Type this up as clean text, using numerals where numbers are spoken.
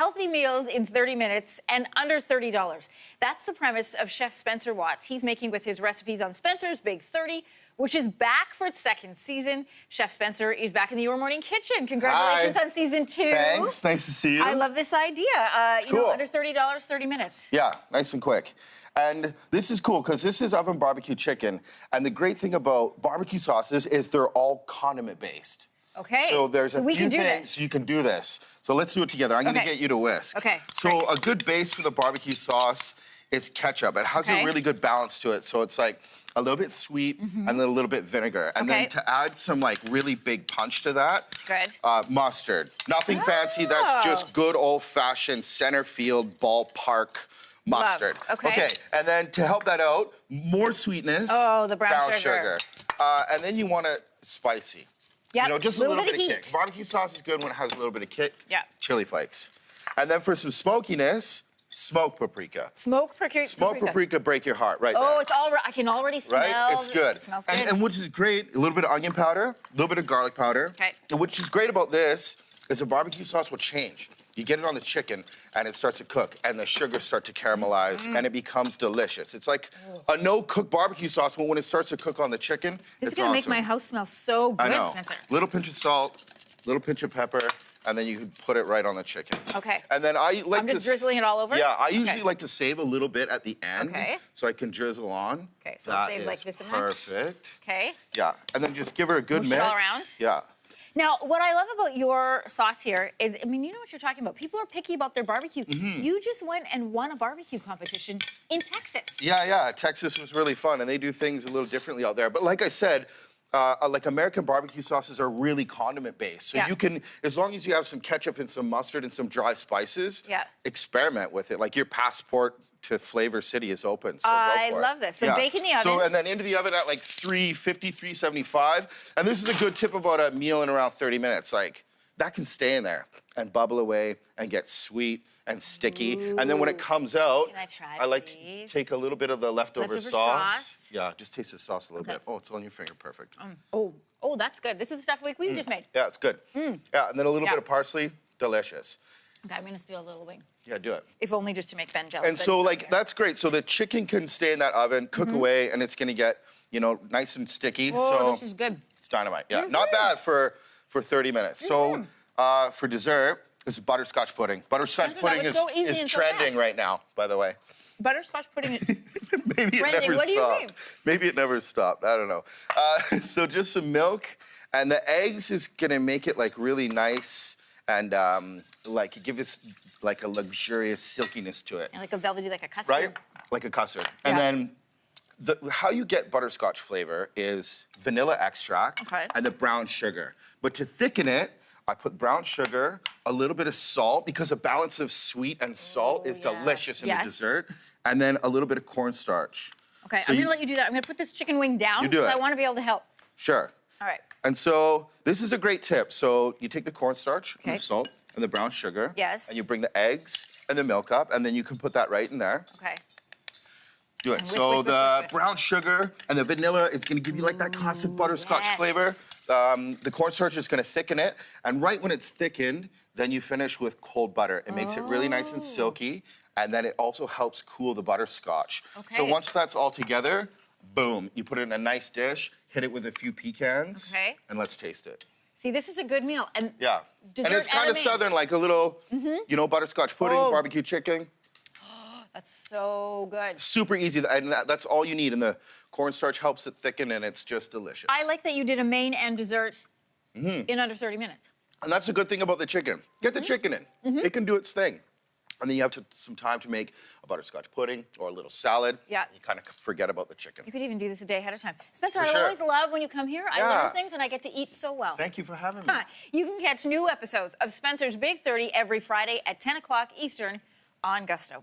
healthy meals in 30 minutes and under $30. That's the premise of Chef Spencer Watts. He's making with his recipes on Spencer's Big 30, which is back for its second season. Chef Spencer is back in the Your Morning Kitchen. Congratulations on season 2. Thanks, nice to see you. I love this idea. Cool. Under $30, 30 minutes. Yeah, nice and quick. And this is cool because this is oven barbecue chicken. And the great thing about barbecue sauces is they're all condiment based. Okay. So there's a few things this. you can do this. So let's do it together. I'm gonna get you to whisk. Okay. So great. a good base for the barbecue sauce is ketchup. It has a really good balance to it. So it's like a little bit sweet and then a little bit vinegar. And then to add some like really big punch to that, mustard. Nothing fancy, that's just good old-fashioned center field ballpark mustard. Okay, and then to help that out, more sweetness. Oh, the brown sugar. And then you want it spicy. Yep. You know, just a little bit of heat. kick. Barbecue sauce is good when it has a little bit of kick. Yeah. Chili flakes. And then for some smokiness, smoked paprika. Smoked paprika. Smoked paprika break your heart right there. Oh, it's all right. I can already smell. Right? It's good. It smells good. And which is great, a little bit of onion powder, a little bit of garlic powder. Okay. And which is great about this is the barbecue sauce will change. You get it on the chicken and it starts to cook and the sugars start to caramelize and it becomes delicious. It's like a no-cook barbecue sauce, but when it starts to cook on the chicken, this is gonna make my house smell so good, I know. Spencer. Little pinch of salt, little pinch of pepper, and then you can put it right on the chicken. Okay. And then I like I'm just drizzling it all over? Yeah, I usually like to save a little bit at the end. Okay. So I can drizzle on. Okay, so I'll save like this amount. Perfect. Okay. Yeah, and then just give her a good mix. It all around? Yeah. Now, what I love about your sauce here is, I mean, you know what you're talking about. People are picky about their barbecue. You just went and won a barbecue competition in Texas. Yeah. Texas was really fun, and they do things a little differently out there. But like I said, like American barbecue sauces are really condiment based. So you can, as long as you have some ketchup and some mustard and some dry spices, experiment with it. Like your passport to Flavor City is open, so go for it. I love this. So bake in the oven. So, and then into the oven at like 350, 375. And this is a good tip about a meal in around 30 minutes. Like, that can stay in there and bubble away and get sweet and sticky. Ooh. And then when it comes out, I like to take a little bit of the leftover sauce. Yeah, just taste the sauce a little bit. Oh, it's on your finger, perfect. Oh, that's good. This is the stuff like we just made. Yeah, it's good. Yeah, and then a little bit of parsley, delicious. Okay, I'm gonna steal a little wing. Yeah, do it. If only just to make Ben jealous. And so, like, that's great. So the chicken can stay in that oven, cook away, and it's gonna get, you know, nice and sticky. Oh, so this is good. It's dynamite. Yeah, not bad for 30 minutes. So for dessert, it's butterscotch pudding. Butterscotch pudding is trending right now, by the way. Butterscotch pudding is Maybe it never stopped. Maybe it never stopped. I don't know. So just some milk, and the eggs is gonna make it like really nice and like give it like a luxurious silkiness to it. And like a velvety, like a custard. Right? Like a custard. And then how you get butterscotch flavor is vanilla extract and the brown sugar. But to thicken it, I put brown sugar, a little bit of salt, because a balance of sweet and salt is delicious in the dessert, and then a little bit of cornstarch. Okay, so I'm gonna let you do that. I'm gonna put this chicken wing down because I wanna be able to help. Sure. All right. And so this is a great tip. So you take the cornstarch and the salt and the brown sugar. Yes. And you bring the eggs and the milk up, and then you can put that right in there. Okay. Do it. And so the brown sugar and the vanilla is gonna give you like that classic butterscotch flavor. The cornstarch is gonna thicken it, and right when it's thickened, then you finish with cold butter. It makes it really nice and silky, and then it also helps cool the butterscotch. Okay. So once that's all together, boom, you put it in a nice dish, hit it with a few pecans, and let's taste it. See, this is a good meal. And and it's kind of southern, like a little, you know, butterscotch pudding, barbecue chicken. That's so good. Super easy, and that's all you need, and the cornstarch helps it thicken, and it's just delicious. I like that you did a main and dessert in under 30 minutes. And that's the good thing about the chicken. Get the chicken in. It can do its thing. And then you have some time to make a butterscotch pudding or a little salad. Yeah. You kind of forget about the chicken. You could even do this a day ahead of time. Spencer, I always love when you come here. I learn things and I get to eat so well. Thank you for having me. You can catch new episodes of Spencer's Big 30 every Friday at 10 o'clock Eastern on Gusto.